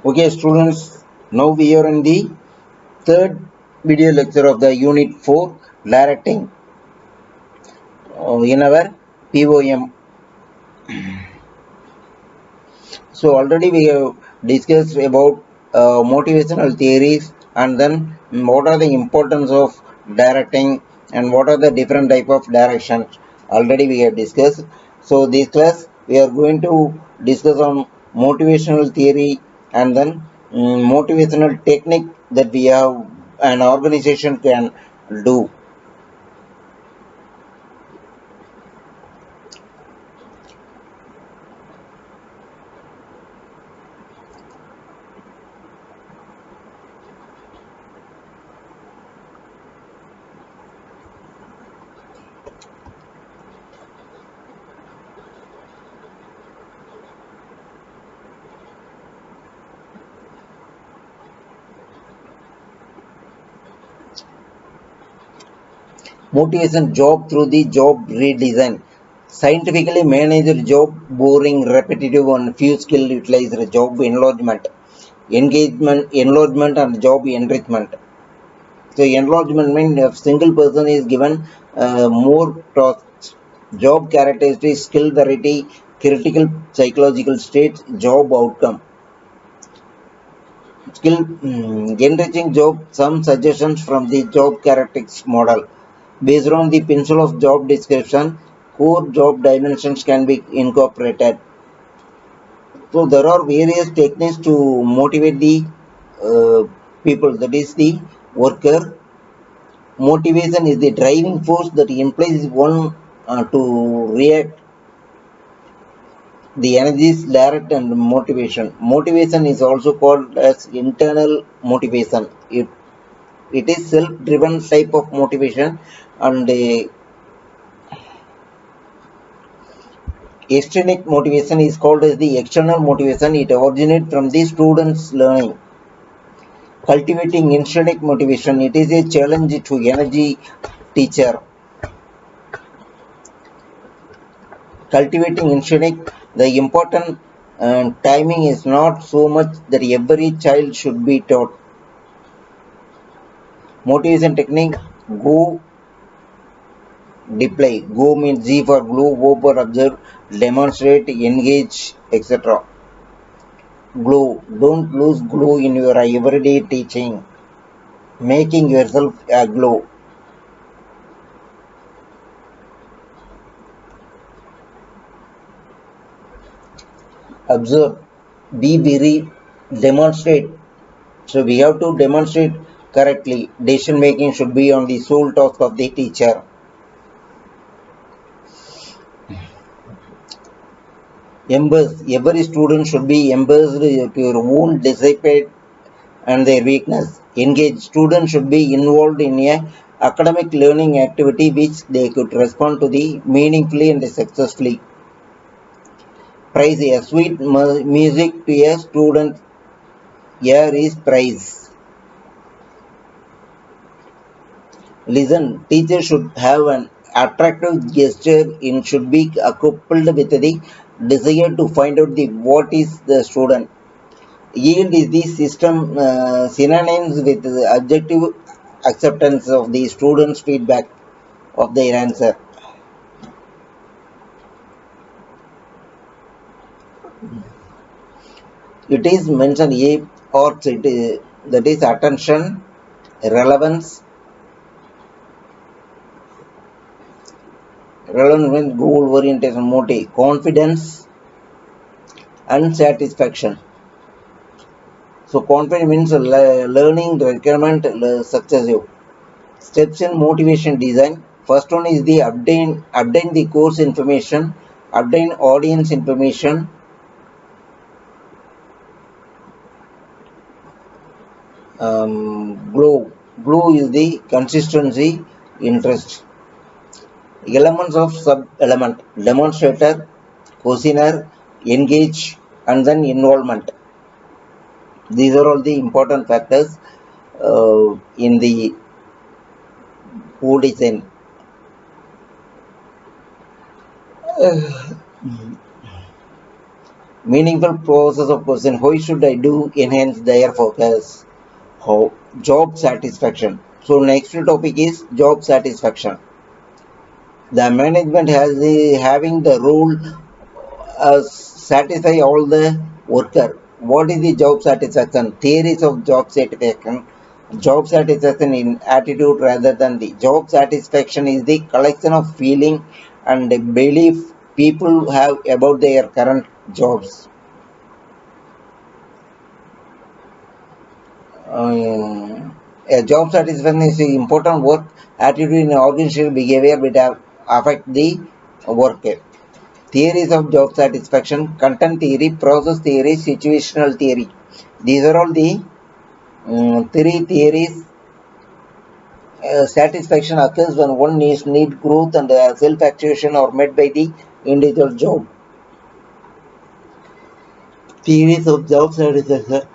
Okay, students, now we are in the third video lecture of the Unit 4 Directing in our POM. So, already we have discussed about motivational theories and then what are the importance of directing and what are the different type of directions. Already we have discussed. So, this class we are going to discuss on motivational theory and then motivational technique that we have an organization can do. Motivation job through the job redesign. Scientifically managed job, boring, repetitive, and few skill utilized job enlargement, engagement, enlargement, and job enrichment. So, enlargement means a single person is given more tasks, job characteristics, skill variety, critical psychological state, job outcome. Skill enriching job, some suggestions from the job characteristics model. Based on the pencil of job description, core job dimensions can be incorporated. So there are various techniques to motivate the people, that is the worker. Motivation is the driving force that implies one to react. The energy is direct and motivation. Motivation is also called as internal motivation. It is self-driven type of motivation, and extrinsic motivation is called as the external motivation. It originates from the student's learning. Cultivating intrinsic motivation. It is a challenge to energy teacher. Cultivating intrinsic. The important timing is not so much that every child should be taught. Motivation technique. Go Display. Go means G for glue, O for observe, demonstrate, engage, etc. Glue. Don't lose glue in your everyday teaching. Making yourself a glue. Observe. Be very. Demonstrate. So we have to demonstrate correctly. Decision making should be on the sole task of the teacher. Embrace. Every student should be embraced to your own discipline and their weakness. Engage. Students should be involved in a academic learning activity which they could respond to the meaningfully and successfully. Praise. A sweet music to a student ear is praise. Listen. Teacher should have an attractive gesture and should be coupled with the desire to find out the what is the student. Yield is the system synonyms with the objective acceptance of the student's feedback of their answer. It is mentioned A or it is, that is attention, relevance, relevance, goal orientation, motive, confidence, and satisfaction. So confidence means learning, requirement, successive. Steps in motivation design. First one is the obtain the course information, obtain audience information, glow. Glow is the consistency, interest. Elements of sub-element. Demonstrator, questionnaire, engage, and then involvement. These are all the important factors in the co-design. Meaningful process of question. How should I do enhance their focus? How job satisfaction. So next topic is job satisfaction. The management has having the role satisfy all the worker. What is the job satisfaction? Theories of job satisfaction. Job satisfaction in attitude rather than the job satisfaction is the collection of feeling and belief people have about their current jobs. A job satisfaction is an important work attitude in organizational behavior which affect the worker. Theories of job satisfaction, content theory, process theory, situational theory. These are all the three theories. Satisfaction occurs when one needs need growth and self-actualization are met by the individual job. Theories of job satisfaction.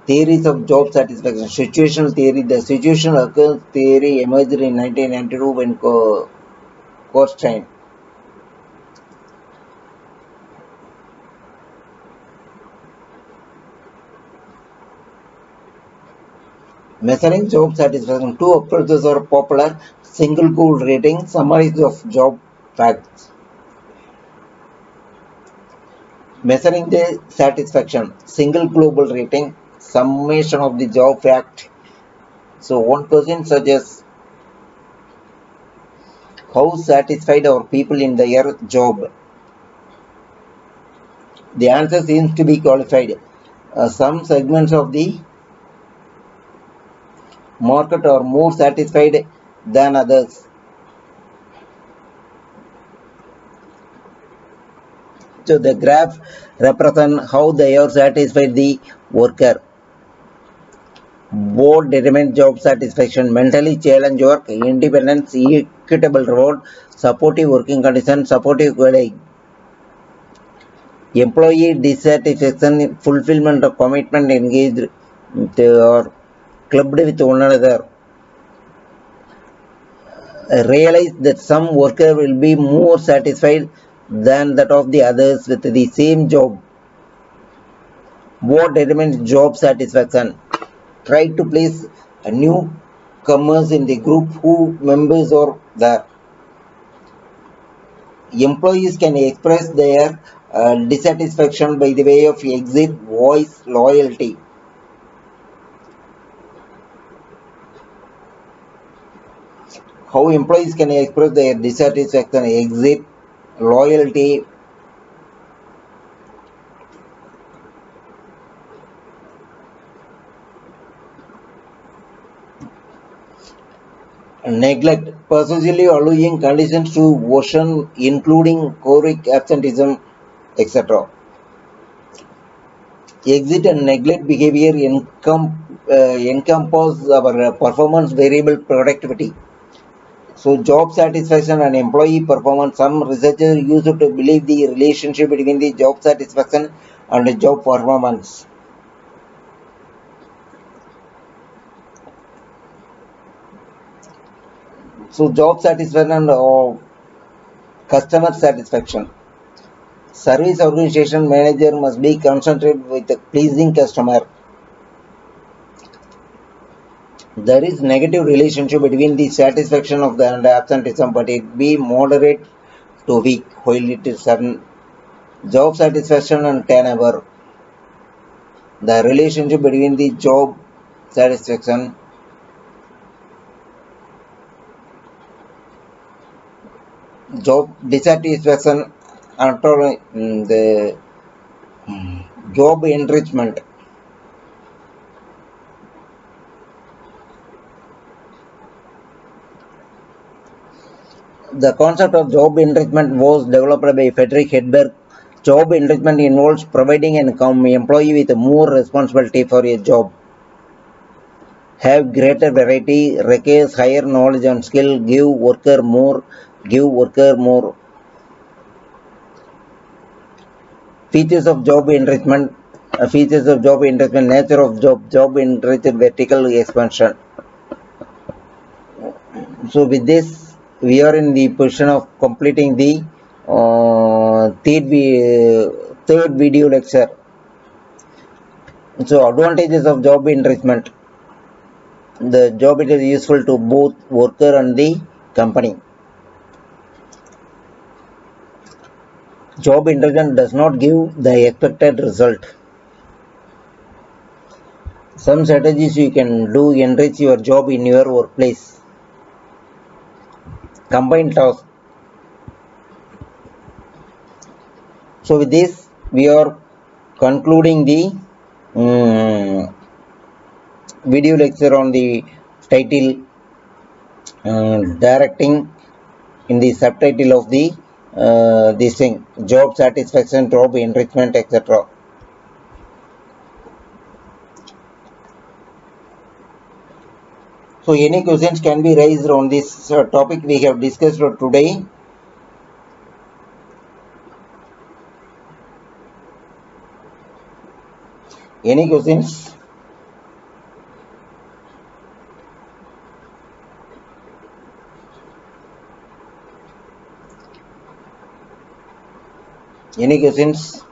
Theories of job satisfaction. Situational theory. The situational occurrence theory emerged in 1992 when Goldstein. Measuring job satisfaction. Two approaches are popular. Single goal rating, summaries of job facts. Measuring the satisfaction. Single global rating, summation of the job fact. So one question suggests how satisfied are people in their job. The answer seems to be qualified. Some segments of the market are more satisfied than others. So the graph represents how they are satisfied the worker. Both determine job satisfaction, mentally challenged work, independence, equitable reward, supportive working conditions, supportive colleague. Employee dissatisfaction, fulfillment of commitment, engaged or clubbed with one another. Realize that some worker will be more satisfied than that of the others with the same job. What determines job satisfaction? Try to place a newcomers in the group who members are there. Employees can express their dissatisfaction by the way of exit, voice, loyalty. How employees can express their dissatisfaction, exit, loyalty. Neglect, persistently allowing conditions to worsen, including chronic absenteeism, etc. Exit and neglect behavior encompass our performance variable productivity. So, job satisfaction and employee performance. Some researchers used to believe the relationship between the job satisfaction and the job performance. So, job satisfaction and customer satisfaction. Service organization manager must be concentrated with a pleasing customer. There is negative relationship between the satisfaction of the and absenteeism, but it be moderate to weak while it is certain. Job satisfaction and turnover. The relationship between the job satisfaction, job dissatisfaction, and the job enrichment. The concept of job enrichment was developed by Frederick Hedberg. Job enrichment involves providing an employee with more responsibility for a job, have greater variety, requires higher knowledge and skill, give worker more. Features of job enrichment, nature of job enriched vertical expansion. So with this, we are in the position of completing the third video lecture. So advantages of job enrichment. The job it is useful to both worker and the company. Job enrichment does not give the expected result. Some strategies you can do enrich your job in your workplace. Combine tasks. So with this, we are concluding the video lecture on the title directing in the subtitle of the this thing, job satisfaction, job enrichment, etc. So any questions can be raised on this topic we have discussed today. Any questions? Any questions?